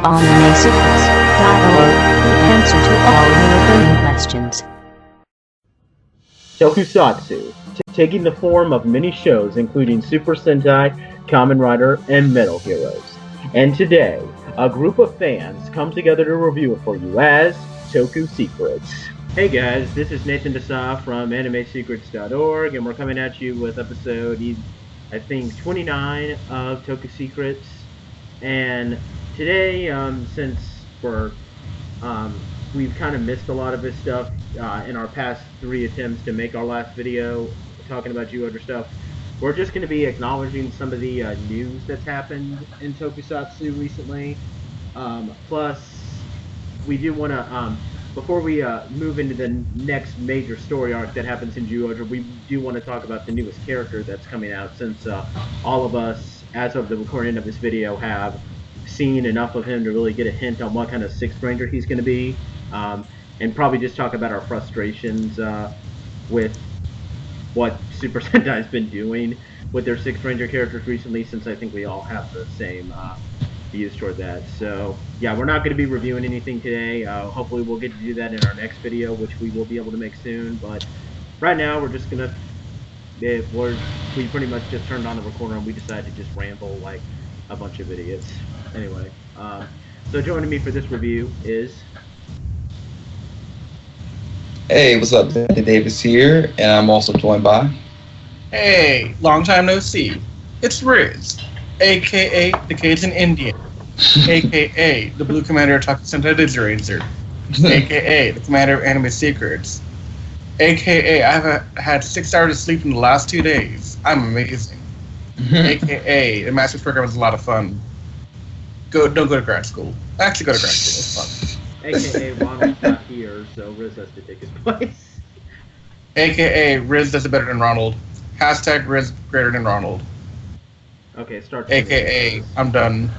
AnimeSecrets.org, the answer to all your burning questions. Tokusatsu, taking the form of many shows including Super Sentai, Kamen Rider, and Metal Heroes. And today, a group of fans come together to review it for you as Toku Secrets. Hey guys, this is Nathan Desa from AnimeSecrets.org, and we're coming at you with episode, I think, 29 of Toku Secrets. And today, since we've kind of missed a lot of this stuff in our past 3 attempts to make our last video talking about ZyuOh stuff, we're just going to be acknowledging some of the news that's happened in Tokusatsu recently. Plus, we do want to, before we move into the next major story arc that happens in ZyuOh, we do want to talk about the newest character that's coming out, since all of us, as of the recording of this video, have seen enough of him to really get a hint on what kind of Sixth Ranger he's going to be, and probably just talk about our frustrations with what Super Sentai's been doing with their Sixth Ranger characters recently, since I think we all have the same views toward that. So yeah, we're not going to be reviewing anything today. Hopefully we'll get to do that in our next video, which we will be able to make soon, but right now we're just going to, we pretty much just turned on the recorder and we decided to just ramble like a bunch of idiots. Anyway, so joining me for this review is... Hey, what's up? Danny Davis here, and I'm also joined by... Hey, long time no see. It's Riz, a.k.a. the Cajun Indian, a.k.a. the Blue Commander of Doubutsu Sentai Zyuohger, a.k.a. the Commander of Anime Secrets, a.k.a. I've had 6 hours of sleep in the last 2 days. I'm amazing. a.k.a. the Master's Program was a lot of fun. Don't go to grad school. Actually, go to grad school. It's fun. AKA Ronald's not here, so Riz has to take his place. AKA Riz does it better than Ronald. Hashtag Riz greater than Ronald. Okay, start. AKA I'm done.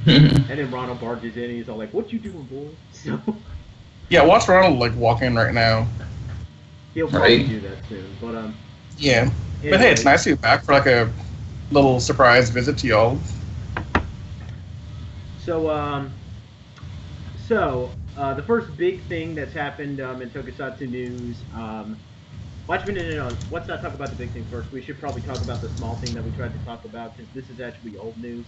And then Ronald barges in and he's all like, "What you doing, boy?" So yeah, watch Ronald like walk in right now. He'll probably do that soon, but yeah. Anyway. But hey, it's nice to be back for like a little surprise visit to y'all. So, the first big thing that's happened in Tokusatsu news, let's not talk about the big thing first. We should probably talk about the small thing that we tried to talk about, because this is actually old news.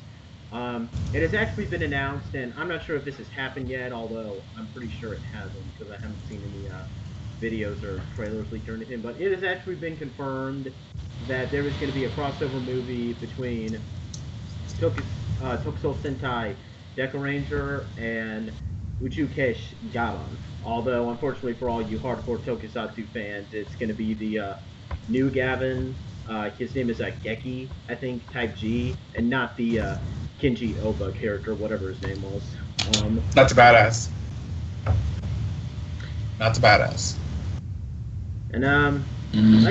It has actually been announced, and I'm not sure if this has happened yet, although I'm pretty sure it hasn't, because I haven't seen any videos or trailers leaked or anything, but it has actually been confirmed that there is going to be a crossover movie between Tokusou Sentai Decaranger and Uchukesh Gaban. Although, unfortunately for all you hardcore Tokusatsu fans, it's going to be the new Gavin. His name is Geki, I think, type G, and not the Kenji Oba character, whatever his name was. That's a badass. That's a badass. And I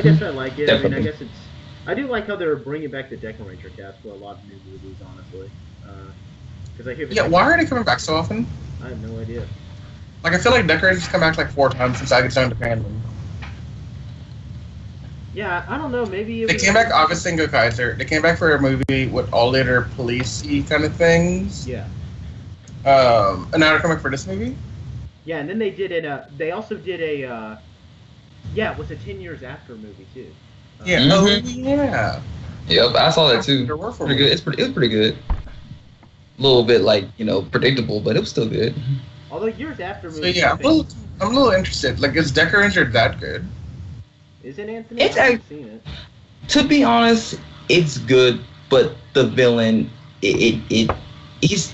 guess I like it. Definitely. I mean, I guess I do like how they're bringing back the Decaranger cast for a lot of new movies, honestly. Because I hear. Yeah, why are they coming back so often? I have no idea. Like, I feel like Decorators come back like 4 times since I get started to fandom. Yeah, I don't know. Maybe They came back August Singo Kaiser. They came back for a movie with all later police-y kind of things. Yeah. And now they're coming for this movie? Yeah, and then they did it. They also did a. Yeah, it was a 10 years after movie too. Yeah. Mhm. Oh yeah. Yep, I saw that too. Pretty good. It was pretty good. A little bit like, predictable, but it was still good. Although years after So movie. yeah, I'm a little interested. Like, is Decaranger that good? Is it Anthony? It's I haven't seen it. To be honest, it's good, but the villain, he's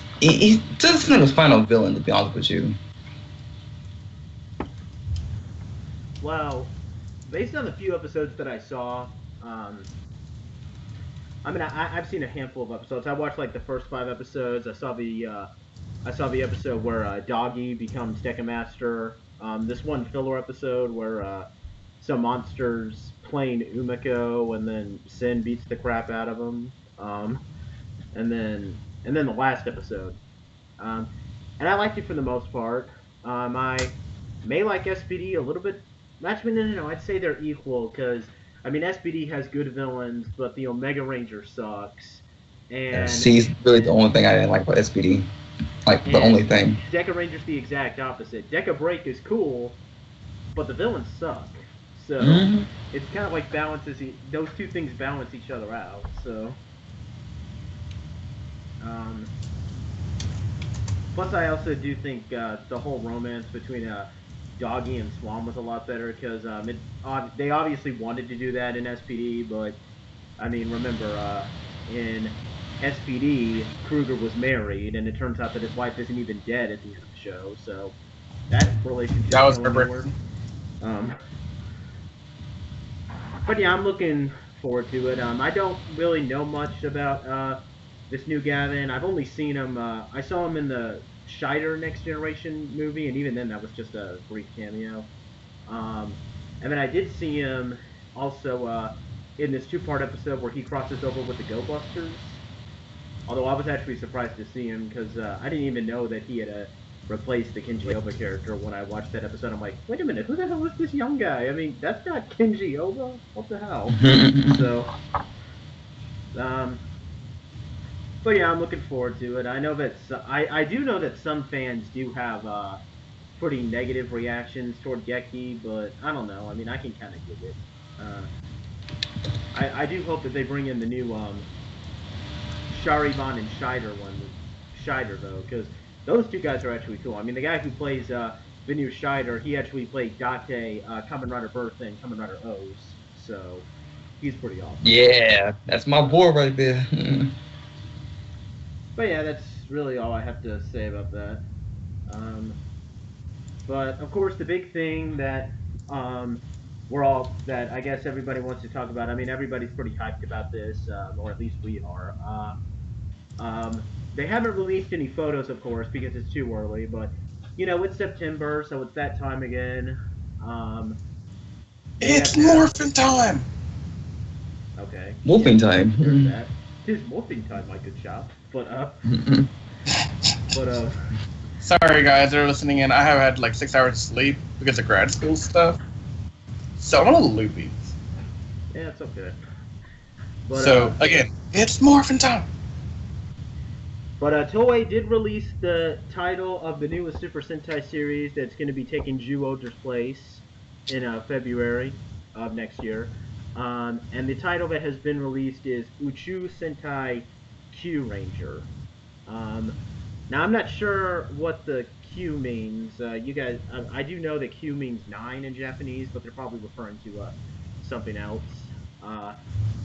just not a final villain, to be honest with you. Well, based on the few episodes that I saw, I mean, I've seen a handful of episodes. I watched like the first 5 episodes. I saw the episode where Doggy becomes Deca Master. This one filler episode where some monsters playing Umiko, and then Sin beats the crap out of him. And then the last episode. And I liked it for the most part. I may like SPD a little bit. Actually, no. I'd say they're equal, because I mean, SPD has good villains, but the Omega Ranger sucks. And See, it's really the only thing I didn't like about SPD. Like, the only thing. Decaranger's the exact opposite. Deca Break is cool, but the villains suck. So it's kind of like those two things balance each other out. So, plus I also do think the whole romance between Doggy and Swan was a lot better because they obviously wanted to do that in SPD, but I mean, remember in SPD, Kruger was married, and it turns out that his wife isn't even dead at the end of the show. So that relationship That was going perfect. nowhere. But yeah, I'm looking forward to it. I don't really know much about this new Gavin. I've only seen him. I saw him in the Scheider Next Generation movie, and even then, that was just a brief cameo. And then I did see him also in this two-part episode where he crosses over with the Go Busters. Although I was actually surprised to see him because I didn't even know that he had replaced the Kenji Oba character when I watched that episode. I'm like, wait a minute, who the hell is this young guy? I mean, that's not Kenji Oba. What the hell? So, but yeah, I'm looking forward to it. I know that I do know that some fans do have pretty negative reactions toward Geki, but I don't know. I mean, I can kind of get it. I do hope that they bring in the new Charivan and Scheider one, Scheider though, because those two guys are actually cool. I mean, the guy who plays Venu Scheider, he actually played Date, Kamen Rider Birth, and Kamen Rider O's, so he's pretty awesome. Yeah, that's my boy right there. But yeah, that's really all I have to say about that. But of course, the big thing that that I guess everybody wants to talk about. I mean, everybody's pretty hyped about this, or at least we are. They haven't released any photos, of course, because it's too early. But you know, it's September, so it's that time again. It's morphin' time. Okay. Morphing time. There's that. It is morphing time, my good shop. But Sorry guys that are listening in. I have had like 6 hours of sleep because of grad school stuff. So I'm a little loopy. Yeah, it's okay. But, so again, it's morphin' time. But Toei did release the title of the newest Super Sentai series that's going to be taking ZyuOhger's place in February of next year. And the title that has been released is Doubutsu Sentai Zyuohger. Now, I'm not sure what the Q means. You guys, I do know that Q means 9 in Japanese, but they're probably referring to something else.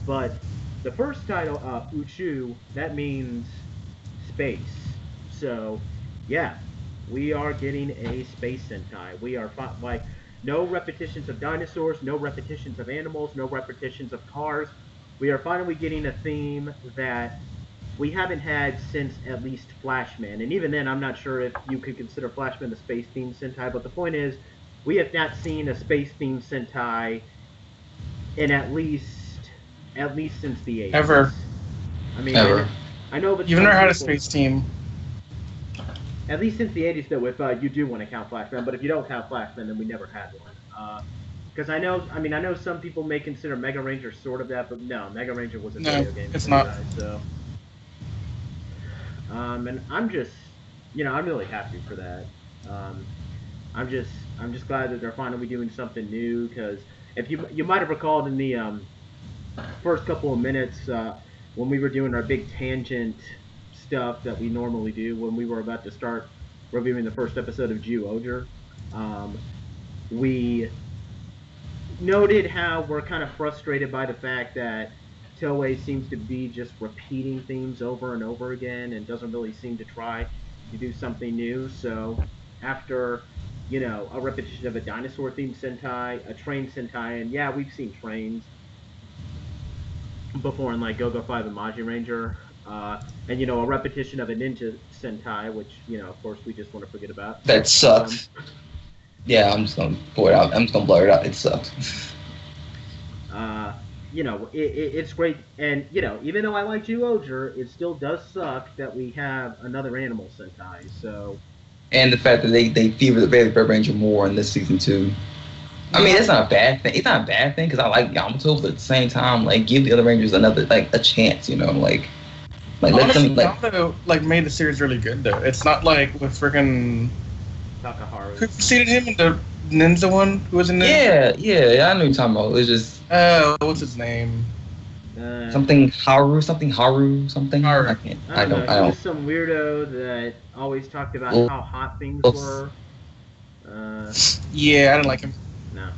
But the first title, Uchu, that means space. So, yeah, we are getting a space Sentai. We are like no repetitions of dinosaurs, no repetitions of animals, no repetitions of cars. We are finally getting a theme that we haven't had since at least Flashman. And even then, I'm not sure if you could consider Flashman a space-themed Sentai, but the point is, we have not seen a space-themed Sentai in at least since the 80s. Ever. I mean, Ever. I know that You've never had a space team. At least since the 80s, though, if you do want to count Flashman, but if you don't count Flashman, then we never had one. Because I know some people may consider Mega Ranger sort of that, but no, Mega Ranger was a video game. It's not. Guys, so. And I'm just, I'm really happy for that. I'm just glad that they're finally doing something new. Because if you might have recalled in the first couple of minutes when we were doing our big tangent stuff that we normally do when we were about to start reviewing the first episode of ZyuOhger, we noted how we're kind of frustrated by the fact that Toei seems to be just repeating themes over and over again and doesn't really seem to try to do something new. So after, a repetition of a dinosaur-themed Sentai, a train Sentai, and yeah, we've seen trains before in like Go-Go 5 and Maji Ranger, and a repetition of a ninja Sentai, which, of course we just want to forget about. That sucks. Yeah, I'm just gonna pour it out. I'm just gonna blur it out. It sucks. It's great, and even though I like ZyuOhger, it still does suck that we have another animal Sentai. So, and the fact that they fever the Baby Bird Ranger more in this season too. I mean, it's not a bad thing. It's not a bad thing because I like Yamato, but at the same time, like give the other Rangers a chance. Like Like let Honestly, them like. Yamato made the series really good though. It's not like with freaking Takaharu. who preceded him in the ninja one. Who was in Ninja? Yeah, I know what you're talking about. It's just What's his name? something Haru, something. Haru. I can't. I don't know. He I was some weirdo that always talked about don't. how hot things were. Yeah, I didn't like him. No.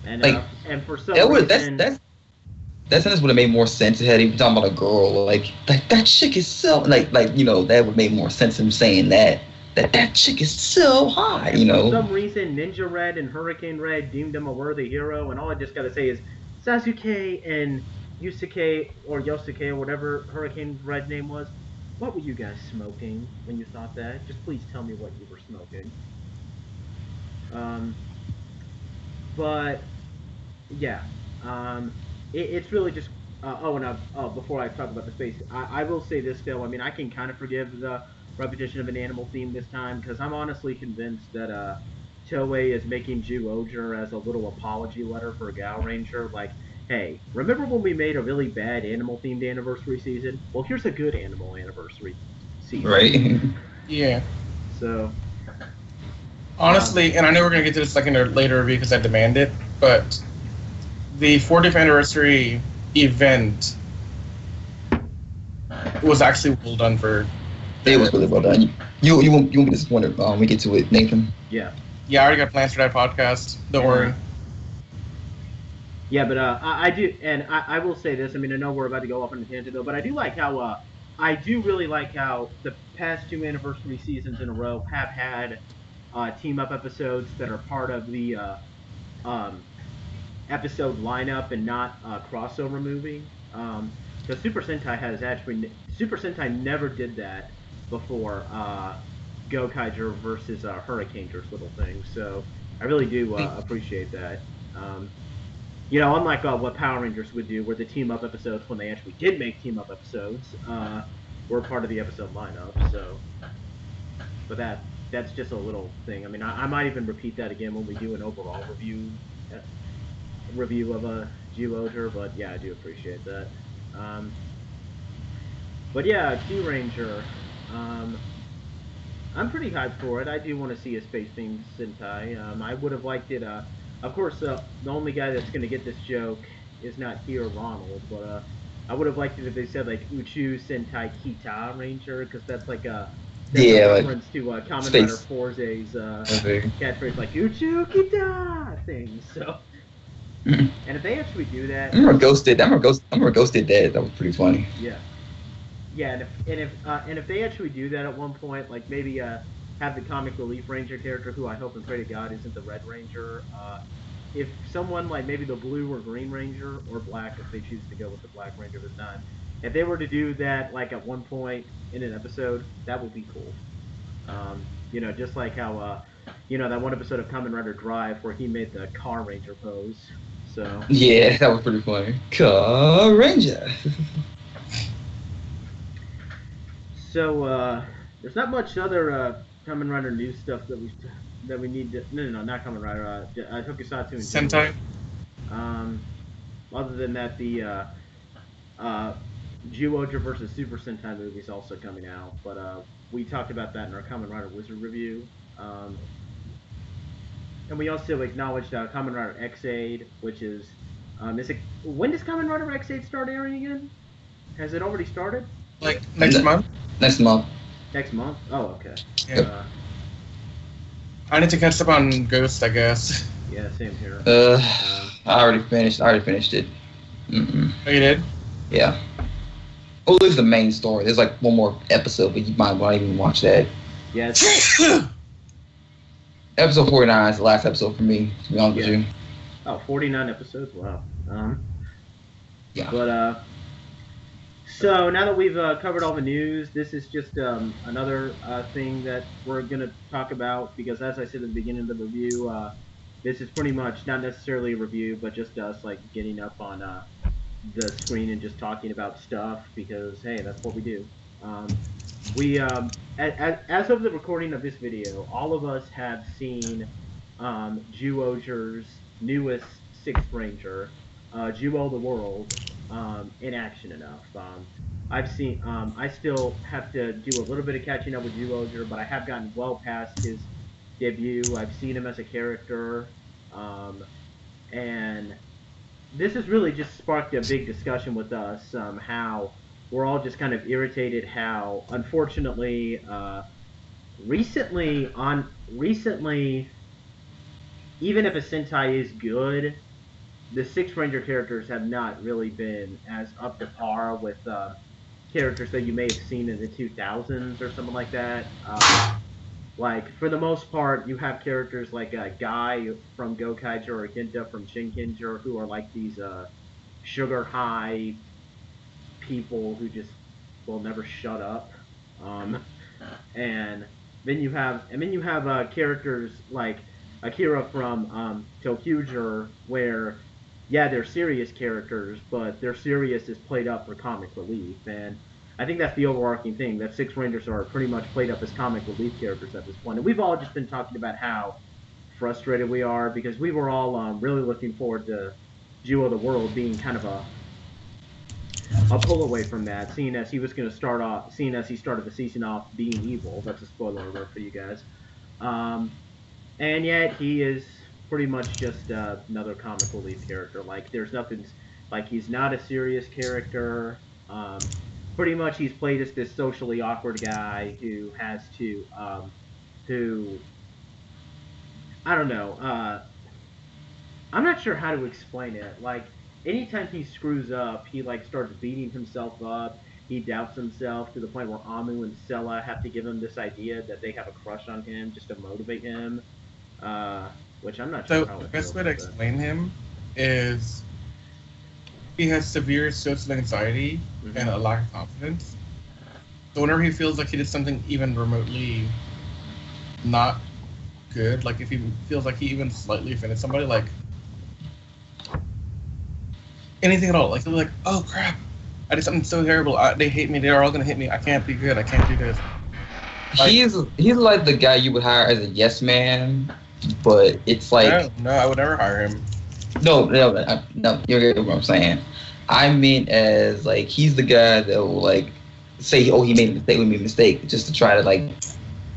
And Like, and for some That would reason, that sentence would have made more sense had he been talking about a girl. Like that chick is so like that would make more sense him saying that chick is so hot. for some reason, Ninja Red and Hurricane Red deemed him a worthy hero, and all I just gotta say is Sasuke and Yusuke or Yosuke or whatever Hurricane Red name was. What were you guys smoking when you thought that? Just please tell me what you were smoking. But yeah, it's really just. Before I talk about the space, I will say this still. I mean, I can kind of forgive the repetition of an animal theme this time because I'm honestly convinced that Toei is making ZyuOhger as a little apology letter for Gal Ranger. Like, hey, remember when we made a really bad animal themed anniversary season? Well, here's a good animal anniversary season. Right. Yeah. So. Honestly, and I know we're gonna get to this in a later review because I demand it, but the 40th anniversary event was actually well done for. It was really well done. You won't be disappointed when we get to it, Nathan. Yeah. Yeah, I already got plans for that podcast. Don't worry. Yeah, but I do, and I will say this. I mean, I know we're about to go off on a tangent though, but I do like how I do really like how the past two anniversary seasons in a row have had team up episodes that are part of the episode lineup and not crossover movie. Because Super Sentai never did that before Gokaiger versus Hurricane's little thing. So I really do appreciate that. Unlike what Power Rangers would do, where the team up episodes, when they actually did make team up episodes, were part of the episode lineup. So, but that's just a little thing. I mean, I might even repeat that again when we do an overall review of a ZyuOhger, but yeah, I do appreciate that. But yeah, Kyuranger. I'm pretty hyped for it. I do want to see a space-themed Sentai. I would have liked it. Of course, the only guy that's going to get this joke is not here, Ronald, but I would have liked it if they said Uchu Sentai Kita Ranger, because that's a reference to Kamen Rider Forze's catchphrase Uchu Kita thing. So, and if they actually do that, I'm gonna ghosted Dad. That was pretty funny. Yeah. Yeah, and if they actually do that at one point, maybe have the comic relief ranger character, who I hope and pray to God isn't the Red Ranger. If someone maybe the Blue or Green Ranger or Black, if they choose to go with the Black Ranger this time, if they were to do that at one point in an episode, that would be cool. Just like how that one episode of Kamen Rider Drive where he made the Car Ranger pose. So yeah, that was pretty funny. Car Ranger. So there's not much other Kamen Rider news stuff that we need to. No, not Kamen Rider. Tokusatsu and Sentai. Other than that, the ZyuOhger versus Super Sentai movie is also coming out, but we talked about that in our Kamen Rider Wizard review. And we also acknowledged Kamen Rider X-Aid, which is when does Kamen Rider X-Aid start airing again? Has it already started? Next month? Next month. Next month? Oh, okay. Yeah. I need to catch up on Ghost, I guess. Yeah, same here. I already finished it. Mm-mm. Oh, you did? Yeah. Oh, this is the main story. There's one more episode, but you might want to even watch that. Yeah. Episode 49 is the last episode for me, to be honest with you. Oh, 49 episodes? Wow. Yeah. But, so now that we've covered all the news, this is just another thing that we're going to talk about, because as I said at the beginning of the review, this is pretty much not necessarily a review, but just us getting up on the screen and just talking about stuff, because hey, that's what we do. We as of the recording of this video, all of us have seen ZyuOhger's newest Sixth Ranger, ZyuOh the World, in action enough. I've seen. I still have to do a little bit of catching up with ZyuOh, but I have gotten well past his debut. I've seen him as a character, um, and this has really just sparked a big discussion with us. How we're all just kind of irritated. How unfortunately, recently, even if a Sentai is good, the Six Ranger characters have not really been as up to par with characters that you may have seen in the 2000s or something like that. Like, for the most part, you have characters like Guy from Gokaiger or Ginta from Shinkenger who are like these sugar high people who just will never shut up. Um, and then you have characters like Akira from Tokuger, where yeah, they're serious characters, but their serious is played up for comic relief, and I think that's the overarching thing that Six Rangers are pretty much played up as comic relief characters at this point, and we've all just been talking about how frustrated we are because we were all really looking forward to ZyuOh the World being kind of a pull away from that, seeing as he was going to start off, seeing as he started the season off being evil. That's a spoiler alert for you guys. Um, and yet he is pretty much just another comic relief character. Like there's nothing, like he's not a serious character. Pretty much he's played as this socially awkward guy who has to, who I don't know. I'm not sure how to explain it. Like anytime he screws up, he like starts beating himself up. He doubts himself to the point where Amu and Sella have to give him this idea that they have a crush on him just to motivate him. Uh, which I'm not So sure how the it best feels way to about that. explain him is he has severe social anxiety and a lack of confidence. So whenever he feels like he did something even remotely not good, like if he feels like he even slightly offended somebody, like anything at all, like he'll be like, "Oh crap, I did something so terrible. They hate me. They're all gonna hate me. I can't be good. I can't do this." Like, He's like the guy you would hire as a yes man, but it's like no, I would never hire him. no, you're getting what I'm saying. I mean, as like he's the guy that will like say, "Oh, he made a mistake," just to try to like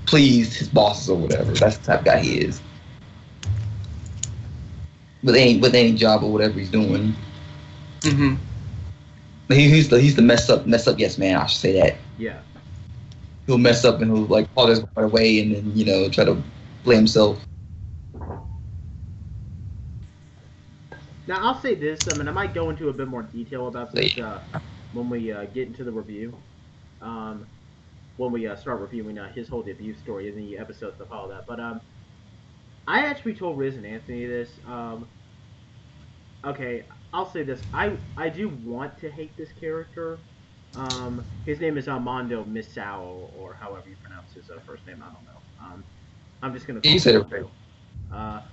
please his bosses or whatever. That's the type of guy he is. With any job or whatever he's doing, Mm-hmm. he's the mess up yes man. I should say that. Yeah. He'll mess up and he'll like call his right away and then try to blame himself. Now I'll say this. I mean, I might go into a bit more detail about this when we get into the review. When we start reviewing his whole debut story in the episodes that follow that. But I actually told Riz and Anthony this. Okay, I'll say this. I do want to hate this character. His name is Armando Misao, or however you pronounce his first name. I don't know. I'm just gonna call You said him it right. Armando.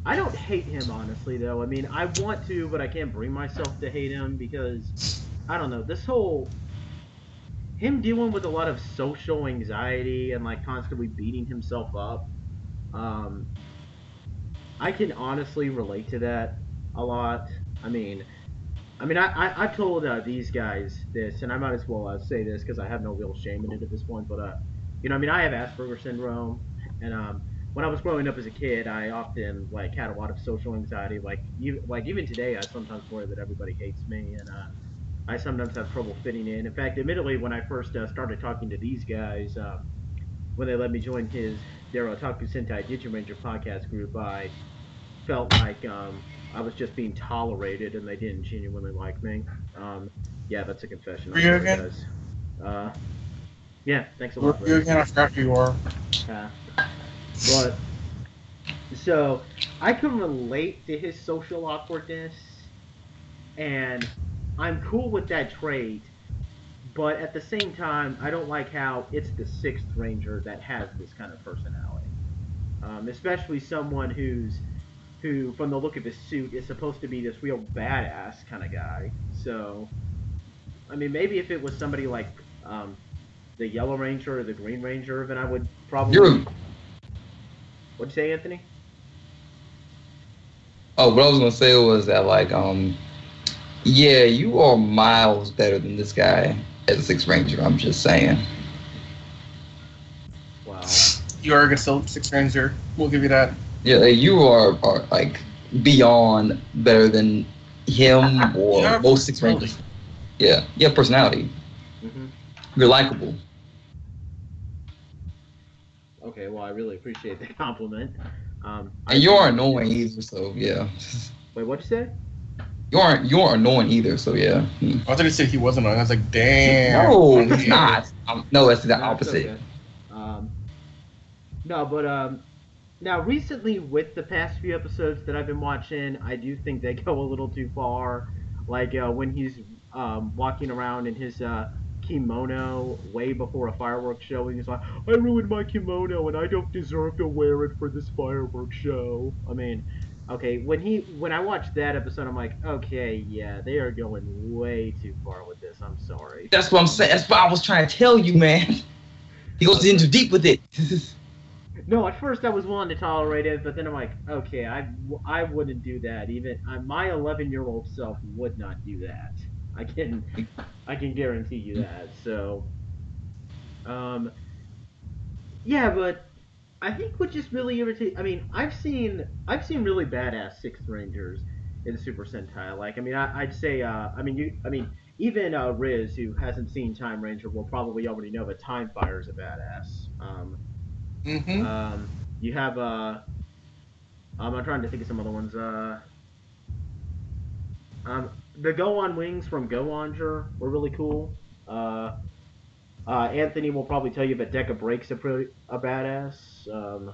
I don't hate him honestly, though. I mean, I want to, but I can't bring myself to hate him because I don't know. This whole him dealing with a lot of social anxiety and like constantly beating himself up. Um, I can honestly relate to that a lot. I mean, I've told these guys this, and I might as well say this because I have no real shame in it at this point. But I mean, I have Asperger's syndrome, and when I was growing up as a kid, I often like had a lot of social anxiety. Like even today, I sometimes worry that everybody hates me, and I sometimes have trouble fitting in. In fact, admittedly, when I first started talking to these guys, when they let me join their Otaku Sentai Decaranger podcast group, I felt like I was just being tolerated and they didn't genuinely like me. Yeah, that's a confession. Were I'm you sorry, again? guys. Yeah, thanks a Were lot, you Riz. again? I forgot who you are. But so I can relate to his social awkwardness, and I'm cool with that trait. But at the same time, I don't like how it's the Sixth Ranger that has this kind of personality. Especially someone who, from the look of his suit, is supposed to be this real badass kind of guy. So, I mean, maybe if it was somebody like the Yellow Ranger or the Green Ranger, then I would probably. What'd you say, Anthony? Oh, what I was gonna say was that like Yeah, you are miles better than this guy as a Sixth Ranger. I'm just saying. Wow. You are a good Sixth Ranger. We'll give you that. Yeah, like, you are like beyond better than him You or have most Sixth personality. Rangers. Yeah, you have personality. Hmm. You're likable. Okay, well, I really appreciate the compliment. I And you aren't appreciate annoying it. either, so yeah. Wait, what'd you say? You aren't annoying either, so yeah. I thought he said he was annoying. I was like, damn. No, on he's you. not. No, it's the No, it's opposite. okay. Um, no, but now recently with the past few episodes that I've been watching, I do think they go a little too far. Like when he's walking around in his kimono way before a fireworks show, and he's like, "I ruined my kimono, and I don't deserve to wear it for this fireworks show." I mean, okay, when I watched that episode, I'm like, okay, yeah, they are going way too far with this. I'm sorry. That's what I'm saying. That's what I was trying to tell you, man. He goes in too deep with it. No, at first I was willing to tolerate it, but then I'm like, okay, I wouldn't do that. Even my 11-year-old self would not do that. I can I can guarantee you that. So, um, yeah, but I think what just really irritates. I mean, I've seen really badass Sixth Rangers in Super Sentai. Like, I mean, I'd say, I mean, even Riz, who hasn't seen Time Ranger, will probably already know that Time Fire's a badass. Mm-hmm. You have I'm trying to think of some other ones. The Go on Wings from Goanger were really cool. Uh, Anthony will probably tell you that Deca Breaks a badass.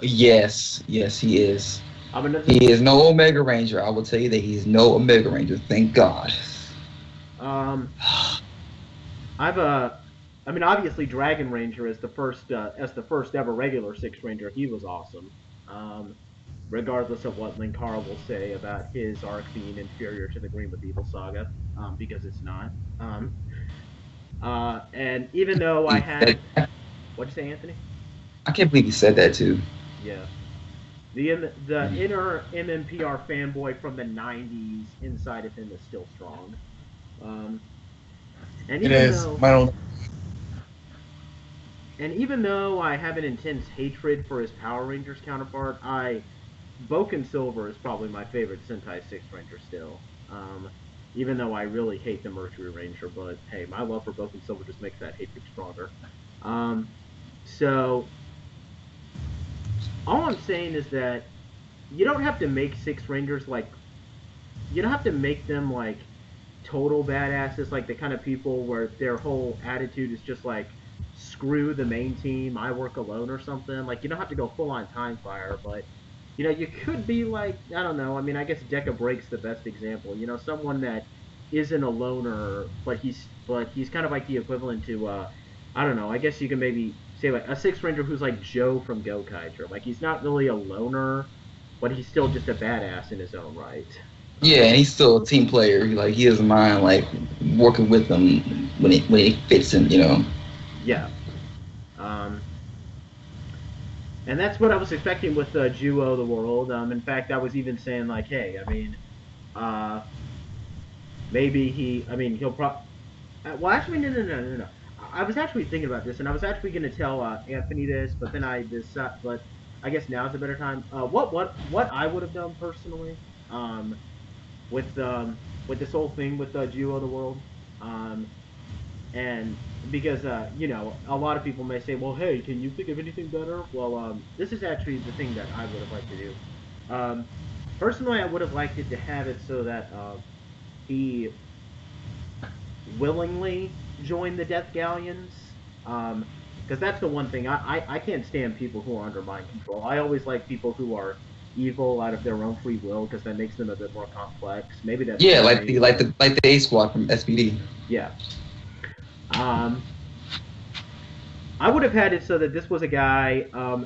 Yes, he is. I'm another. He is no Omega Ranger. I will tell you that he's no Omega Ranger. Thank God. Um, I've I mean, obviously, Dragon Ranger as the first ever regular Six Ranger. He was awesome. Um, Regardless of what Linkara will say about his arc being inferior to the Green with Evil saga, because it's not. And even though I had, what'd you say, Anthony? I can't believe he said that too. Yeah, the inner MMPR fanboy from the '90s inside of him is still strong. Um, and It even is. though Mine only. and even though I have an intense hatred for his Power Rangers counterpart, Boken Silver is probably my favorite Sentai Six Ranger still. Even though I really hate the Mercury Ranger, but hey, my love for Boken Silver just makes that hatred stronger. Um, so all I'm saying is that you don't have to make Six Rangers like you don't have to make them like total badasses, like the kind of people where their whole attitude is just like screw the main team, I work alone or something. Like you don't have to go full on Time Fire, but you could be like I don't know. I mean, I guess Deca Breaks the best example. Someone that isn't a loner, but he's kind of like the equivalent to I don't know. I guess you can maybe say like a Six Ranger who's like Joe from Gokaiger. Like he's not really a loner, but he's still just a badass in his own right. Yeah, and he's still a team player. Like he doesn't mind like working with them when it fits him. Yeah. Um, and that's what I was expecting with ZyuOh the World. In fact, I was even saying like, hey, I mean, uh, maybe he'll probably. Well, actually, no. I was actually thinking about this, and I was actually going to tell Anthony this, but then but I guess now's a better time. What I would have done personally, with this whole thing with ZyuOh the World, um, and because a lot of people may say, well, hey, can you think of anything better? Well, this is actually the thing that I would have liked to do. Um, Personally, I would have liked it to have it so that he willingly joined the Death Galleons. Because that's the one thing I can't stand people who are under mind control. I always like people who are evil out of their own free will because that makes them a bit more complex. Maybe that's Yeah, just like me, the A Squad from SPD. yeah. Um, I would have had it so that this was a guy.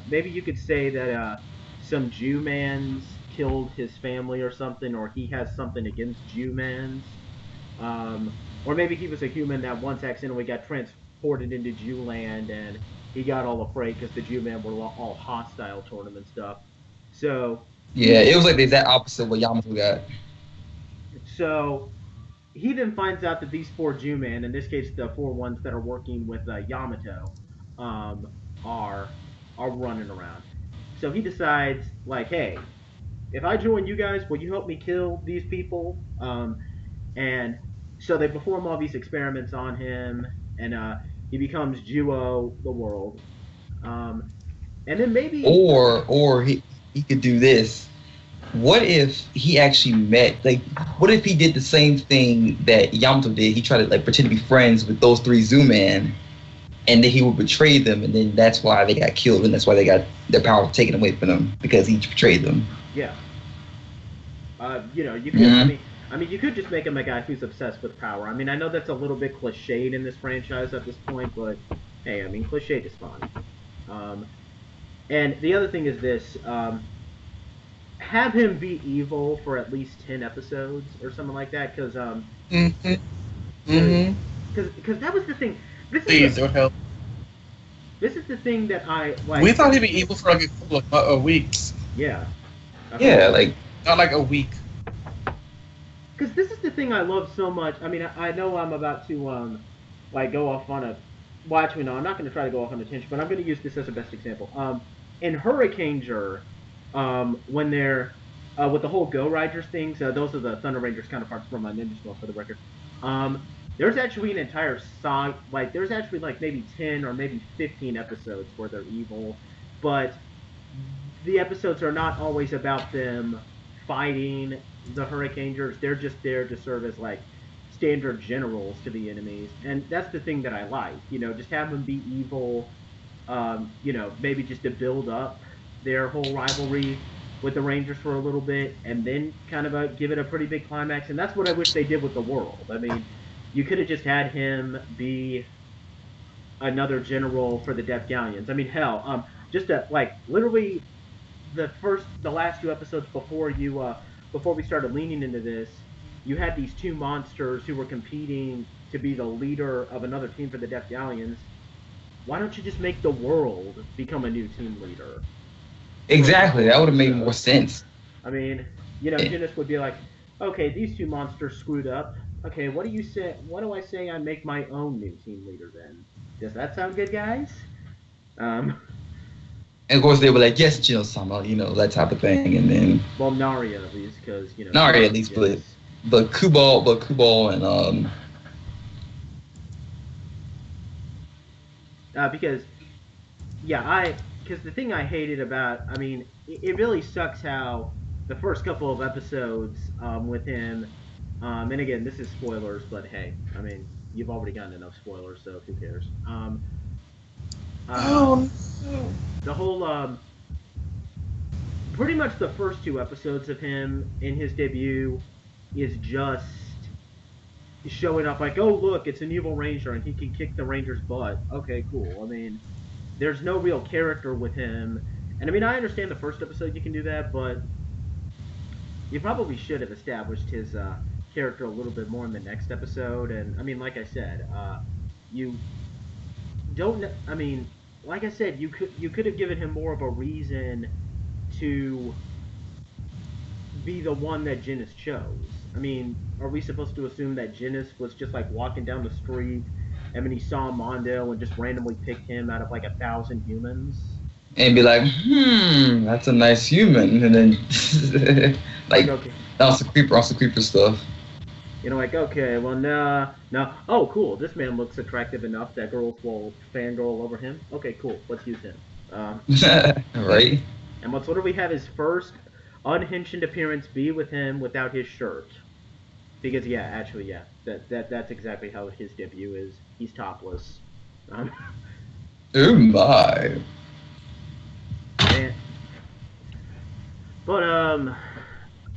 Maybe you could say that some Jew man's killed his family or something, or he has something against Jew man's. Or maybe he was a human that once accidentally got transported into Jew land and he got all afraid because the Jew men were all hostile toward him and stuff. So Yeah, it was like the exact opposite of what Yamato got. so he then finds out that these four Jew-men, in this case the four ones that are working with Yamato, um, are running around. So he decides, like, hey, if I join you guys, will you help me kill these people? And so they perform all these experiments on him, and he becomes ZyuOh the world. Um, and then maybe, Or he could do this. What if he actually met, like, what if he did the same thing that Yamato did? He tried to like pretend to be friends with those three Zoo-Man, and then he would betray them, and then that's why they got killed, and that's why they got their power taken away from them, because he betrayed them. yeah, you could. I mean, you could just make him a guy who's obsessed with power. I mean, I know that's a little bit cliched in this franchise at this point, but hey, I mean, cliched is fun. Um, and the other thing is this: have him be evil for at least 10 episodes or something like that, because Mm-hmm. Mm-hmm. because that was the thing. This Please, is it would help. this is the thing that I like. We thought he'd be evil for like a couple of weeks. Yeah. Yeah, like Not like a week. Because this is the thing I love so much. I mean, I know I'm about to like go off on a. Well, actually, no, I'm not going to try to go off on a tangent, but I'm going to use this as a best example. In Hurricaneger, when they're with the whole Go Riders things, those are the Thunder Rangers counterparts from Ninja Storm for the record. There's actually an entire song, like there's actually like maybe 10 or maybe 15 episodes where they're evil, but the episodes are not always about them fighting the Hurricanegers. They're just there to serve as like standard generals to the enemies, and that's the thing that I like. Just have them be evil. Maybe just to build up their whole rivalry with the Rangers for a little bit, and then kind of give it a pretty big climax. And that's what I wish they did with the world. I mean, you could have just had him be another general for the Death Galleons. I mean, hell, just like literally the last two episodes before we started leaning into this, you had these two monsters who were competing to be the leader of another team for the Death Galleons. Why don't you just make the world become a new team leader? exactly, that would have made more sense. I mean, Genis would be like, okay, these two monsters screwed up. Okay, what do you say? What do I say? I make my own new team leader then. Does that sound good, guys? Um, And of course they were like, yes, Jill-sama, that type of thing, and then well, Naria at least, because Nari at least, but Kubal and because because the thing I hated about, I mean, it really sucks how the first couple of episodes with him, and again, this is spoilers, but hey, I mean, you've already gotten enough spoilers, so who cares? Oh The whole, pretty much the first two episodes of him in his debut is just showing up like, oh look, it's an evil ranger and he can kick the ranger's butt. Okay, cool. I mean, there's no real character with him. And I mean, I understand the first episode you can do that, but you probably should have established his character a little bit more in the next episode. And I mean, like I said, you don't. I mean, like I said, you could have given him more of a reason to be the one that Genis chose. I mean, are we supposed to assume that Genis was just like walking down the street and then he saw Mondo and just randomly picked him out of like 1,000 humans? be like, that's a nice human, and then like okay. also creeper stuff. Like, okay, well, no. Oh, cool. This man looks attractive enough that girls will fangirl over him. Okay, cool. Let's use him. Right? And let's literally have his first unhinged appearance be with him without his shirt. Because, yeah, actually, yeah. That's exactly how his debut is. He's topless. Oh, my. And, but,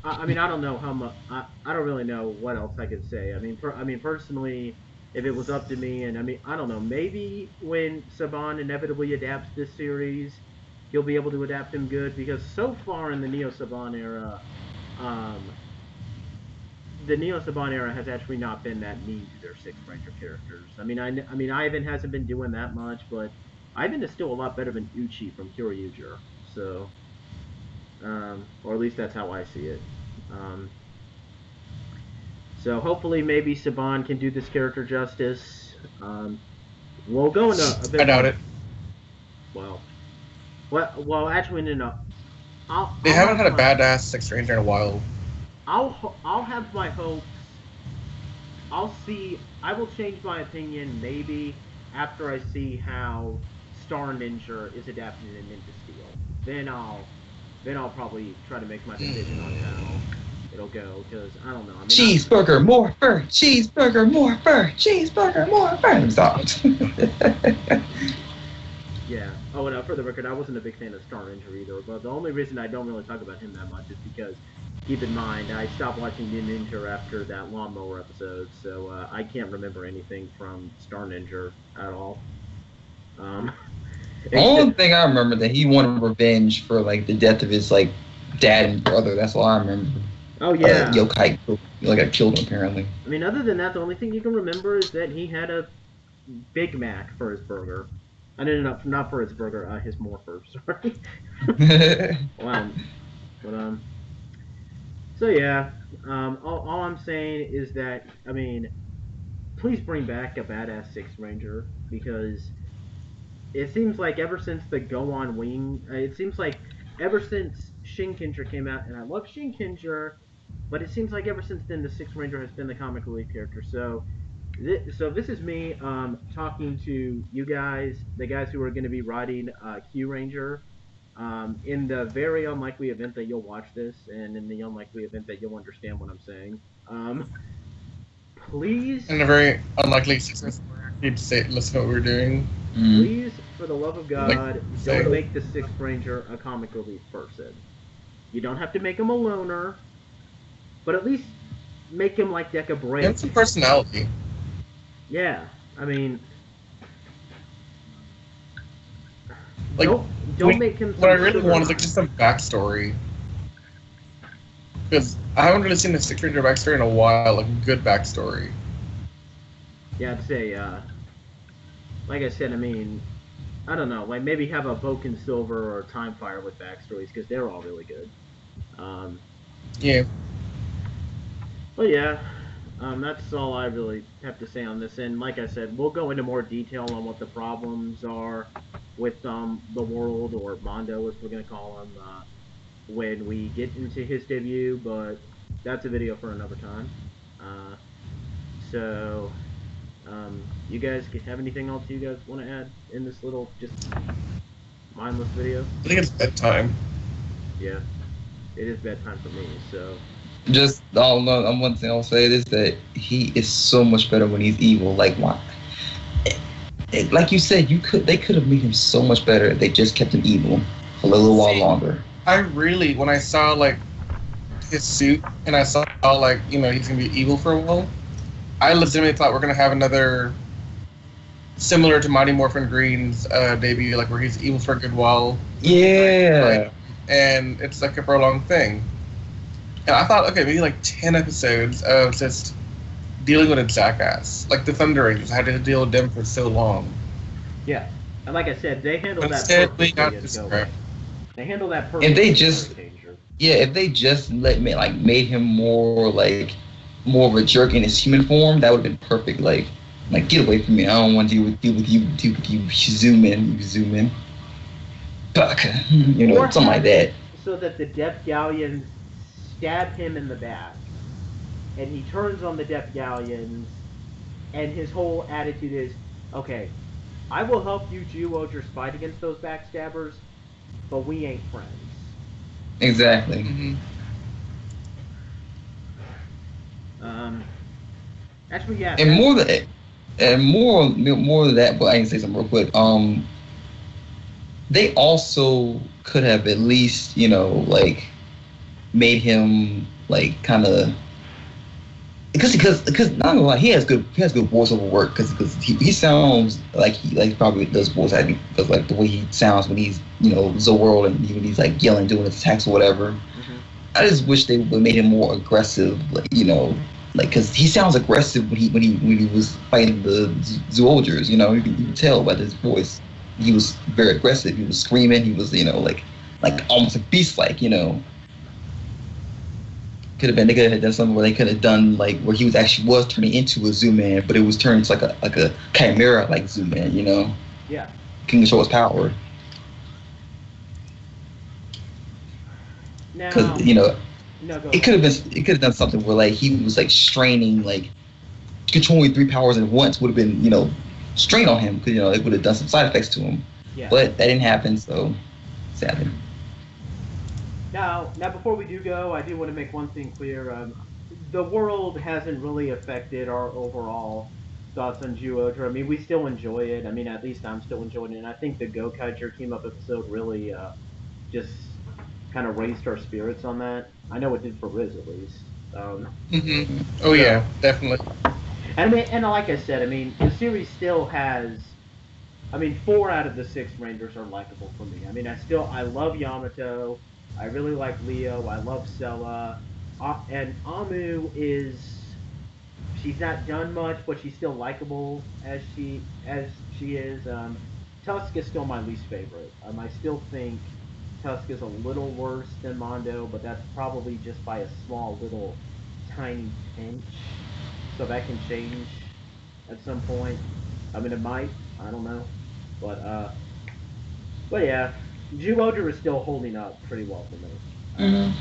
I mean, I don't know how much. I don't really know what else I could say. I mean, personally, if it was up to me, and I mean, I don't know. Maybe when Saban inevitably adapts this series, he'll be able to adapt him good. Because so far in the Neo Saban era, the Neo Saban era has actually not been that mean to their Sixth Ranger characters. I mean, Ivan hasn't been doing that much, but Ivan is still a lot better than Uchi from Kyoryuger. So. Or at least that's how I see it. So hopefully, maybe Saban can do this character justice. We'll go into a bit. I doubt it. Well, actually, no. They I'll haven't have had a my, badass Sixth Ranger in a while. I'll have my hopes. I'll see. I will change my opinion maybe after I see how Star Ninja is adapted in Ninja Steel. Then I'll probably try to make my decision on how it'll go because I don't know. I mean, Cheeseburger, more fur. Cheeseburger, more fur. Cheeseburger, more fur. Stop. Yeah. Oh, and for the record, I wasn't a big fan of Star Ninja either. But the only reason I don't really talk about him that much is because, keep in mind, I stopped watching Ninja after that lawnmower episode, so I can't remember anything from Star Ninja at all. The only thing I remember that he wanted revenge for like the death of his like dad and brother. That's all I remember. Oh yeah. Yokai got killed him apparently. I mean, other than that, the only thing you can remember is that he had a Big Mac for his burger. I didn't know, not for his burger, his morpher. Sorry. Wow. But So yeah, all I'm saying is that I mean, please bring back a badass Sixth Ranger because it seems like ever since the Go On Wing, it seems like ever since Shinkenger came out, and I love Shinkenger, but it seems like ever since then the Sixth Ranger has been the comic relief character. So this is me talking to you guys, the guys who are going to be riding Q Ranger. In the very unlikely event that you'll watch this, and in the unlikely event that you'll understand what I'm saying, please, In a very unlikely success, need to say, listen to what we're doing. please, for the love of God, Like, don't make the Sixth Ranger a comic relief person. You don't have to make him a loner, but at least make him like Deca He Break. has some personality. Yeah, I mean, Like, don't make him. What I really want is like just some backstory. Because I haven't really seen the Sixth Ranger backstory in a while, like good backstory. Yeah, I'd say, like I said, I mean, I don't know, like maybe have a Vulcan Silver or Time Fire with backstories because they're all really good. Yeah. But yeah, that's all I really have to say on this. And like I said, we'll go into more detail on what the problems are with the world, or Mondo, as we're gonna call him, when we get into his debut. But that's a video for another time. So, you guys have anything else you guys want to add in this little just mindless video? I think it's bedtime. Yeah, it is bedtime for me. So. Just one thing I'll say is that he is so much better when he's evil. Like why? Like you said, they could have made him so much better if they just kept him evil for a little while longer. I really, when I saw like his suit and I saw like he's gonna be evil for a while, I legitimately thought we're gonna have another similar to Mighty Morphin Green's debut, like where he's evil for a good while. Yeah. And it's like a prolonged thing. And I thought, okay, maybe like 10 episodes of just dealing with a jackass. Like the Thunder Rangers, I had to deal with them for so long. Yeah, and like I said, they handled that Instead, we got perfectly. this crap. They handled that perfectly. If they just, if they just made him more of a jerk in his human form, that would have been perfect. Like get away from me! I don't want to deal with you. Zoom in. Baka, something like that. So that the Death Galleons stab him in the back, and he turns on the Death Galleons, and his whole attitude is, okay, I will help you ZyuOhgers fight against those backstabbers, but we ain't friends. Exactly. Mm-hmm. Actually, yeah. And more than that, but I can say something real quick. They also could have at least, made him kind of because not gonna lie, he has good voiceover work because he sounds like he probably does voice acting because like the way he sounds when he's Zoro and when he's like yelling doing his attacks or whatever. Mm-hmm. I just wish they would made him more aggressive, because he sounds aggressive when he was fighting the ZyuOhgers. You can tell by his voice. He was very aggressive. He was screaming. He was like almost like beast-like. Could have been they could have done something where they could have done like where he was turning into a Zooman, but it was turned into like a chimera like Zooman, you know? Yeah. Can control his power. Now, Because you know, no, go it ahead. could have done something where like he was like straining, like controlling 3 powers at once would have been, you know, strain on him because you know it would have done some side effects to him. Yeah. But that didn't happen, so sadly. Now, before we do go, I do want to make one thing clear. The world hasn't really affected our overall thoughts on ZyuOh. I mean, we still enjoy it. I mean, at least I'm still enjoying it. And I think the Gokaiger team up episode really just kind of raised our spirits on that. I know it did for Riz at least. Oh yeah, definitely. And I mean, and like I said, I mean, the series still has. I mean, 4 out of the 6 Rangers are likable for me. I mean, I love Yamato. I really like Leo. I love Sella. And Amu she's not done much, but she's still likable as she is. Tusk is still my least favorite. I still think Tusk is a little worse than Mondo, but that's probably just by a small little tiny pinch. So that can change at some point. I mean, it might. I don't know. But yeah, ZyuOh is still holding up pretty well for me.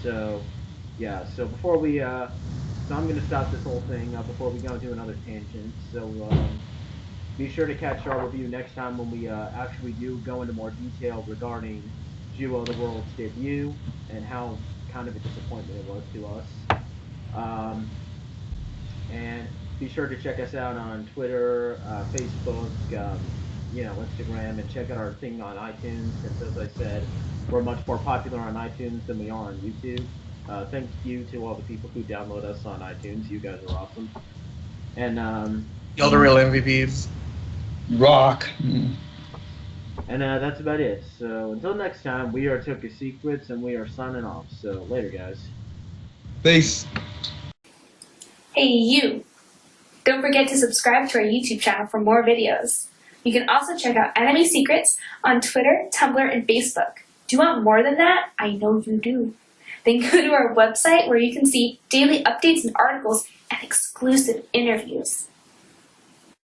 So yeah, so before we so I'm gonna stop this whole thing before we go into another tangent. So be sure to catch our review next time when we actually do go into more detail regarding ZyuOh the World's debut and how kind of a disappointment it was to us. And be sure to check us out on Twitter, Facebook, Instagram, and check out our thing on iTunes. Since, as I said, we're much more popular on iTunes than we are on YouTube. Thank you to all the people who download us on iTunes. You guys are awesome. And Y'all the real MVPs. Rock. And that's about it. So until next time, we are Toka Secrets, and we are signing off. So later, guys. Peace. Hey you! Don't forget to subscribe to our YouTube channel for more videos. You can also check out Anime Secrets on Twitter, Tumblr, and Facebook. Do you want more than that? I know you do. Then go to our website where you can see daily updates and articles and exclusive interviews.